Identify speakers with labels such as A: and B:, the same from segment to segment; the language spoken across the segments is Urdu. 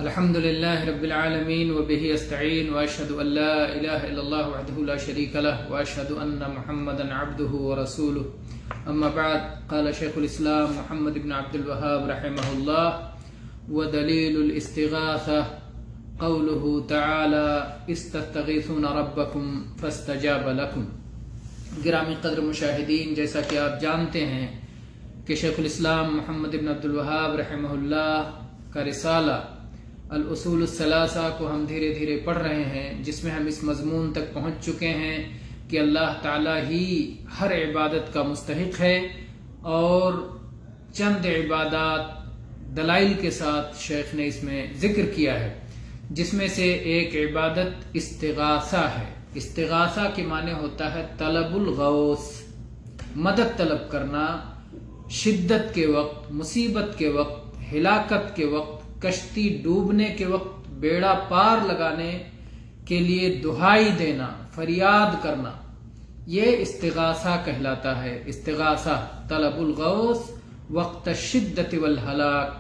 A: الحمد لله رب العالمين وبه استعين واشهد ان لا اله الا الله وحده لا شريك له واشهد ان محمدا عبده ورسوله اما بعد قال شيخ الاسلام محمد بن عبد الوهاب رحمه الله ودليل الاستغاثة قوله تعالى استستغيثون ربكم فاستجاب لكم. گرامی قدر مشاہدین، جیسا کہ آپ جانتے ہیں کہ شیخ الاسلام محمد بن عبد الوہاب رحمہ اللہ کا رسالہ الاصول الثلاثہ کو ہم دھیرے دھیرے پڑھ رہے ہیں، جس میں ہم اس مضمون تک پہنچ چکے ہیں کہ اللہ تعالیٰ ہی ہر عبادت کا مستحق ہے، اور چند عبادات دلائل کے ساتھ شیخ نے اس میں ذکر کیا ہے، جس میں سے ایک عبادت استغاثہ ہے. استغاثہ کے معنی ہوتا ہے طلب الغوث، مدد طلب کرنا، شدت کے وقت، مصیبت کے وقت، ہلاکت کے وقت، کشتی ڈوبنے کے وقت، بیڑا پار لگانے کے لیے دہائی دینا، فریاد کرنا، یہ استغاثہ کہلاتا ہے. استغاثہ طلب الغوث وقت الشدت والہلاک،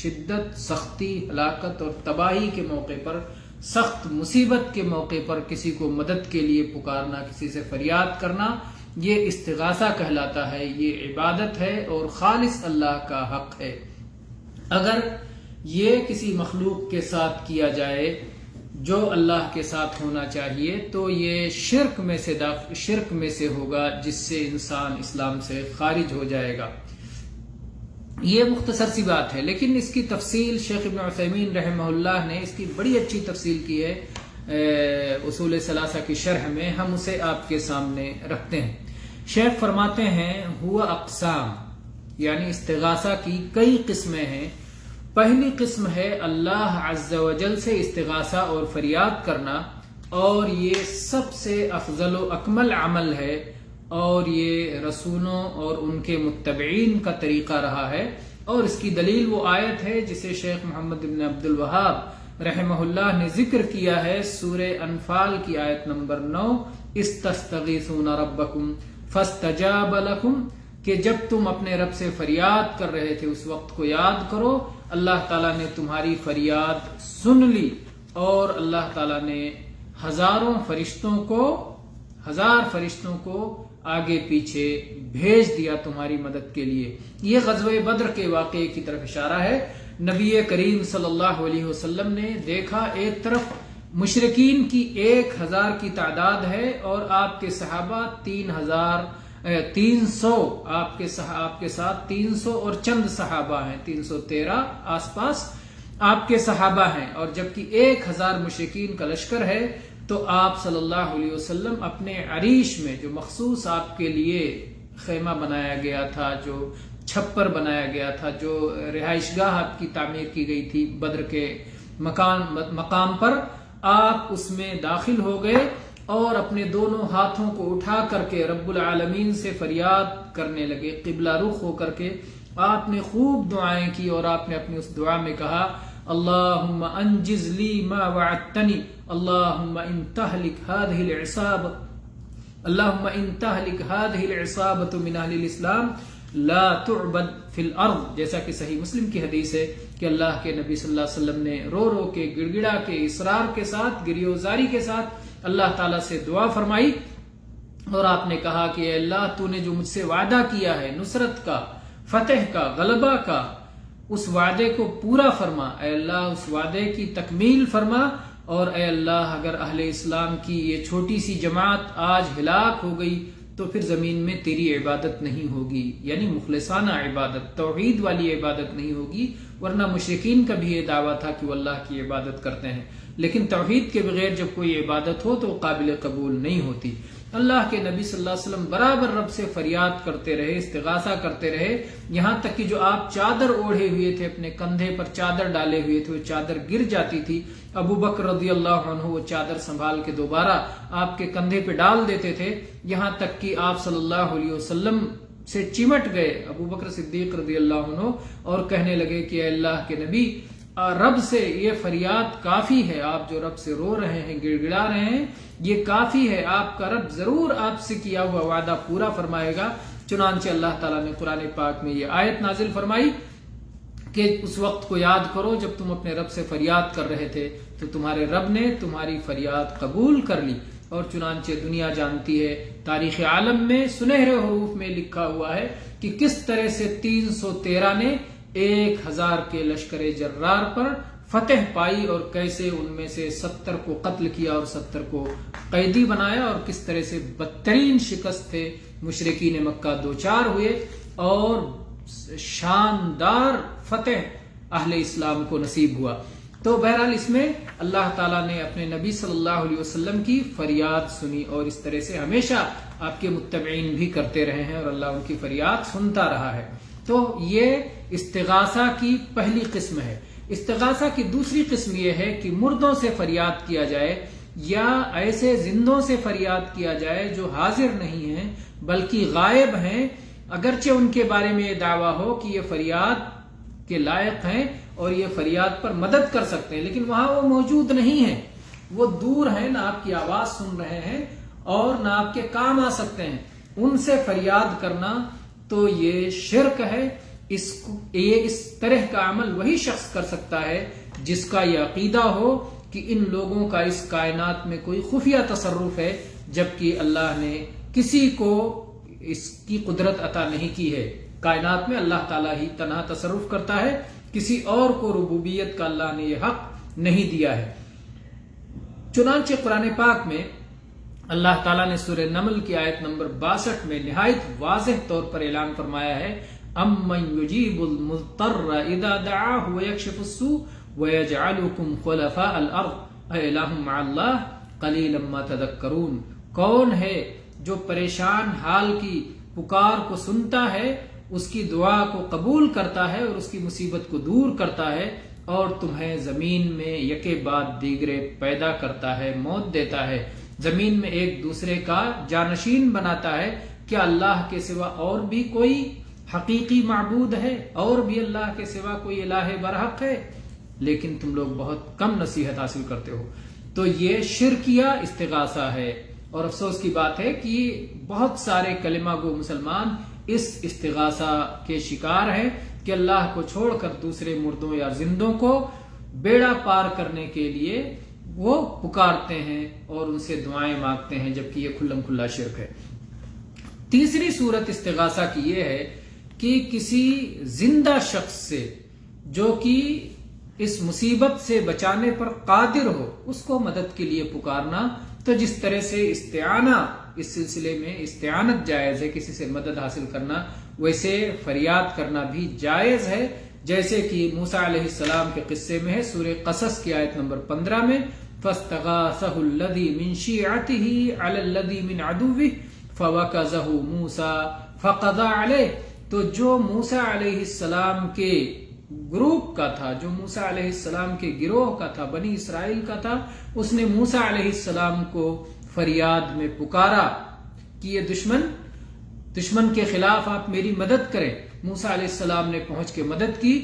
A: شدت، سختی، ہلاکت اور تباہی کے موقع پر، سخت مصیبت کے موقع پر کسی کو مدد کے لیے پکارنا، کسی سے فریاد کرنا، یہ استغاثہ کہلاتا ہے. یہ عبادت ہے اور خالص اللہ کا حق ہے. اگر یہ کسی مخلوق کے ساتھ کیا جائے جو اللہ کے ساتھ ہونا چاہیے تو یہ شرک میں سے ہوگا، جس سے انسان اسلام سے خارج ہو جائے گا. یہ مختصر سی بات ہے، لیکن اس کی تفصیل شیخ ابن عثیمین رحمہ اللہ نے اس کی بڑی اچھی تفصیل کی ہے اصول ثلاثہ کی شرح میں. ہم اسے آپ کے سامنے رکھتے ہیں. شیخ فرماتے ہیں ہوا اقسام، یعنی استغاثہ کی کئی قسمیں ہیں. پہلی قسم ہے اللہ عز و جل سے استغاثہ اور فریاد کرنا، اور یہ سب سے افضل و اکمل عمل ہے، اور یہ رسولوں اور ان کے متبعین کا طریقہ رہا ہے. اور اس کی دلیل وہ آیت ہے جسے شیخ محمد بن عبد الوہاب رحمہ اللہ نے ذکر کیا ہے، سورہ انفال کی آیت نمبر 9، استستغیثون ربکم فاستجاب لکم، کہ جب تم اپنے رب سے فریاد کر رہے تھے اس وقت کو یاد کرو، اللہ تعالیٰ نے تمہاری فریاد سن لی، اور اللہ تعالیٰ نے ہزار فرشتوں کو آگے پیچھے بھیج دیا تمہاری مدد کے لیے. یہ غزوہ بدر کے واقعے کی طرف اشارہ ہے. نبی کریم صلی اللہ علیہ وسلم نے دیکھا ایک طرف مشرکین کی 1000 کی تعداد ہے، اور آپ کے صحابہ 300، آپ کے ساتھ 300 اور چند صحابہ ہیں، 313 آس پاس آپ کے صحابہ ہیں، اور جبکہ 1000 مشرکین کا لشکر ہے. تو آپ صلی اللہ علیہ وسلم اپنے عریش میں، جو مخصوص آپ کے لیے خیمہ بنایا گیا تھا، جو چھپر بنایا گیا تھا، جو رہائش گاہ آپ کی تعمیر کی گئی تھی بدر کے مقام پر، آپ اس میں داخل ہو گئے اور اپنے دونوں ہاتھوں کو اٹھا کر کے رب العالمین سے فریاد کرنے لگے، قبلہ رخ ہو کر کے. آپ نے خوب دعائیں کی، اور آپ نے اپنی اس دعا میں کہا اللہم انجز لی ما وعدتنی، اللہم ان تہلک هذه العصابۃ من اہل الاسلام لا تعبد فی الارض، جیسا کہ صحیح مسلم کی حدیث ہے کہ اللہ کے نبی صلی اللہ علیہ وسلم نے رو رو کے، گڑ گڑا کے، اصرار کے ساتھ، گریوزاری کے ساتھ اللہ تعالیٰ سے دعا فرمائی، اور آپ نے کہا کہ اے اللہ، تو نے جو مجھ سے وعدہ کیا ہے نصرت کا، فتح کا، غلبہ کا، اس وعدے کو پورا فرما. اے اللہ، اس وعدے کی تکمیل فرما. اور اے اللہ، اگر اہل اسلام کی یہ چھوٹی سی جماعت آج ہلاک ہو گئی تو پھر زمین میں تیری عبادت نہیں ہوگی، یعنی مخلصانہ عبادت، توحید والی عبادت نہیں ہوگی. ورنہ مشرکین کا بھی یہ دعویٰ تھا کہ وہ اللہ کی عبادت کرتے ہیں، لیکن توحید کے بغیر جب کوئی عبادت ہو تو وہ قابل قبول نہیں ہوتی. اللہ کے نبی صلی اللہ علیہ وسلم برابر رب سے فریاد کرتے رہے، استغاثہ کرتے رہے، یہاں تک کہ جو آپ چادر اوڑھے ہوئے تھے، اپنے کندھے پر چادر ڈالے ہوئے تھے، وہ چادر گر جاتی تھی. ابو بکر رضی اللہ عنہ وہ چادر سنبھال کے دوبارہ آپ کے کندھے پہ ڈال دیتے تھے، یہاں تک کہ آپ صلی اللہ علیہ وسلم سے چمٹ گئے ابو بکر صدیق رضی اللہ عنہ، اور کہنے لگے کہ اے اللہ کے نبی، رب سے یہ فریاد کافی ہے، آپ جو رب سے رو رہے ہیں، گڑ گڑا رہے ہیں، یہ کافی ہے. آپ کا رب ضرور آپ سے کیا ہوا وعدہ پورا فرمائے گا. چنانچہ اللہ تعالیٰ نے قرآن پاک میں یہ آیت نازل فرمائی کہ اس وقت کو یاد کرو جب تم اپنے رب سے فریاد کر رہے تھے تو تمہارے رب نے تمہاری فریاد قبول کر لی. اور چنانچہ دنیا جانتی ہے، تاریخ عالم میں سنہرے حروف میں لکھا ہوا ہے کہ کس طرح سے 313 نے 1000 کے لشکر جرار پر فتح پائی اور کیسے ان میں سے 70 کو قتل کیا اور 70 کو قیدی بنایا، اور کس طرح سے بدترین شکست تھے مشرکین مکہ دوچار ہوئے اور شاندار فتح اہل اسلام کو نصیب ہوا. تو بہرحال اس میں اللہ تعالیٰ نے اپنے نبی صلی اللہ علیہ وسلم کی فریاد سنی، اور اس طرح سے ہمیشہ آپ کے متبعین بھی کرتے رہے ہیں اور اللہ ان کی فریاد سنتا رہا ہے. تو یہ استغاثہ کی پہلی قسم ہے. استغاثہ کی دوسری قسم یہ ہے کہ مردوں سے فریاد کیا جائے یا ایسے زندوں سے فریاد کیا جائے جو حاضر نہیں ہیں بلکہ غائب ہیں، اگرچہ ان کے بارے میں یہ دعویٰ ہو کہ یہ فریاد کے لائق ہیں اور یہ فریاد پر مدد کر سکتے ہیں، لیکن وہاں وہ موجود نہیں ہیں، وہ دور ہیں، نہ آپ کی آواز سن رہے ہیں اور نہ آپ کے کام آ سکتے ہیں. ان سے فریاد کرنا تو یہ شرک ہے. اس طرح کا عمل وہی شخص کر سکتا ہے جس کا یہ عقیدہ ہو کہ ان لوگوں کا اس کائنات میں کوئی خفیہ تصرف ہے، جبکہ اللہ نے کسی کو اس کی قدرت عطا نہیں کی ہے. کائنات میں اللہ تعالیٰ ہی تنہا تصرف کرتا ہے، کسی اور کو ربوبیت کا اللہ نے یہ حق نہیں دیا ہے. چنانچہ قرآن پاک میں اللہ تعالیٰ نے سورہ نمل کی آیت نمبر 62 میں نہایت واضح طور پر اعلان فرمایا ہے، امن یجیب المضطر اذا دعاہ ویکشف السوء ویجعلکم خلفاء الارض االہ مع اللہ قلیلا ما تذکرون. کون ہے جو پریشان حال کی پکار کو سنتا ہے، اس کی دعا کو قبول کرتا ہے اور اس کی مصیبت کو دور کرتا ہے، اور تمہیں زمین میں یکے بعد دیگرے پیدا کرتا ہے، موت دیتا ہے، زمین میں ایک دوسرے کا جانشین بناتا ہے. کیا اللہ کے سوا اور بھی کوئی حقیقی معبود ہے؟ اور بھی اللہ کے سوا کوئی الہ برحق ہے؟ لیکن تم لوگ بہت کم نصیحت حاصل کرتے ہو. تو یہ شرکیہ استغاثہ ہے، اور افسوس کی بات ہے کہ بہت سارے کلمہ گو مسلمان اس استغاثہ کے شکار ہیں کہ اللہ کو چھوڑ کر دوسرے مردوں یا زندوں کو بیڑا پار کرنے کے لیے وہ پکارتے ہیں اور ان سے دعائیں مانگتے ہیں، جبکہ یہ کھلم کھلا شرک ہے. تیسری صورت استغاثہ کی یہ ہے کہ کسی زندہ شخص سے جو کہ اس مصیبت سے بچانے پر قادر ہو اس کو مدد کے لیے پکارنا. تو جس طرح سے استعانہ اس سلسلے میں استعانت جائز ہے، کسی سے مدد حاصل کرنا، ویسے فریاد کرنا بھی جائز ہے، جیسے کہ موسیٰ علیہ السلام کے قصے میں ہے سورہ قصص کی آیت نمبر 15 میں فَاسْتَغَاثَهُ الَّذِي مِنْ شِيعَتِهِ عَلَى الَّذِي مِنْ عَدُوِّهِ فَوَكَزَهُ مُوسَى فَقَضَى عَلَيْهِ. تو جو موسیٰ علیہ السلام کے گروپ کا تھا، جو موسیٰ علیہ السلام کے گروہ کا تھا، بنی اسرائیل کا تھا، اس نے موسیٰ علیہ السلام کو فریاد میں پکارا کہ یہ دشمن کے خلاف آپ میری مدد کریں. موسیٰ علیہ السلام نے پہنچ کے مدد کی،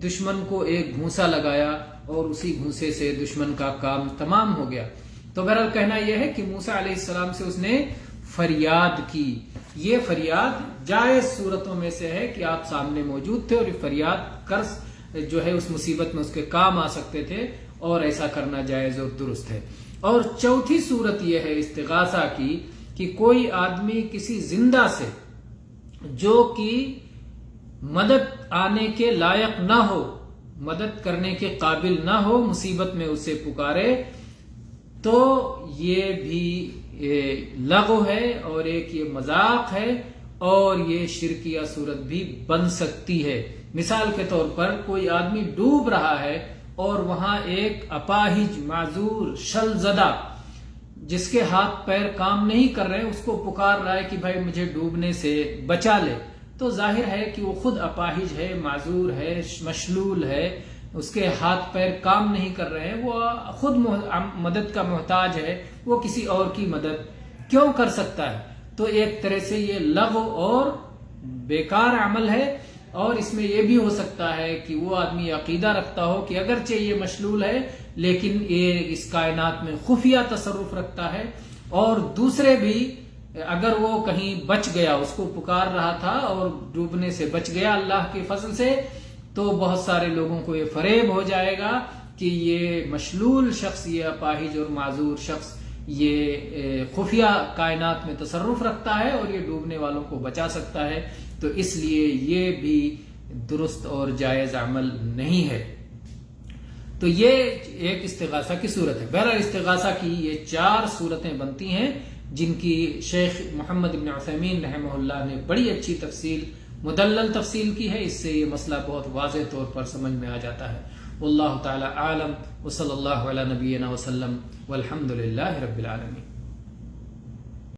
A: دشمن کو ایک گھونسا لگایا اور اسی گھونسے سے دشمن کا کام تمام ہو گیا. تو بہرحال کہنا یہ ہے کہ موسیٰ علیہ السلام سے اس نے فریاد کی. یہ فریاد جائز صورتوں میں سے ہے کہ آپ سامنے موجود تھے اور یہ فریاد کر جو ہے اس مصیبت میں اس کے کام آ سکتے تھے، اور ایسا کرنا جائز اور درست ہے. اور چوتھی صورت یہ ہے استغاثہ کی کہ کوئی آدمی کسی زندہ سے جو کہ مدد آنے کے لائق نہ ہو، مدد کرنے کے قابل نہ ہو، مصیبت میں اسے پکارے، تو یہ بھی لغو ہے اور ایک یہ مذاق ہے اور یہ شرکیہ صورت بھی بن سکتی ہے. مثال کے طور پر کوئی آدمی ڈوب رہا ہے اور وہاں ایک اپاہج، معذور، شل زدہ جس کے ہاتھ پیر کام نہیں کر رہے اس کو پکار رہا ہے کہ بھائی مجھے ڈوبنے سے بچا لے. تو ظاہر ہے کہ وہ خود اپاہج ہے، معذور ہے، مشلول ہے، اس کے ہاتھ پیر کام نہیں کر رہے ہیں، وہ خود مدد کا محتاج ہے، وہ کسی اور کی مدد کیوں کر سکتا ہے؟ تو ایک طرح سے یہ لغو اور بیکار عمل ہے. اور اس میں یہ بھی ہو سکتا ہے کہ وہ آدمی عقیدہ رکھتا ہو کہ اگرچہ یہ مشلول ہے لیکن یہ اس کائنات میں خفیہ تصرف رکھتا ہے، اور دوسرے بھی اگر وہ کہیں بچ گیا، اس کو پکار رہا تھا اور ڈوبنے سے بچ گیا اللہ کے فضل سے، تو بہت سارے لوگوں کو یہ فریب ہو جائے گا کہ یہ مشلول شخص، یہ اپاہج اور معذور شخص یہ خفیہ کائنات میں تصرف رکھتا ہے اور یہ ڈوبنے والوں کو بچا سکتا ہے، تو اس لیے یہ بھی درست اور جائز عمل نہیں ہے۔ تو یہ ایک استغاثہ کی صورت ہے۔ بہرحال استغاثہ کی یہ 4 صورتیں بنتی ہیں جن کی شیخ محمد بن عثیمین رحمہ اللہ نے بڑی اچھی تفصیل، مدلل تفصیل کی ہے، اس سے یہ مسئلہ بہت واضح طور پر سمجھ میں آ جاتا ہے۔ واللہ تعالی عالم، وصلی اللہ علی نبینا وسلم، والحمد للہ رب العالمین۔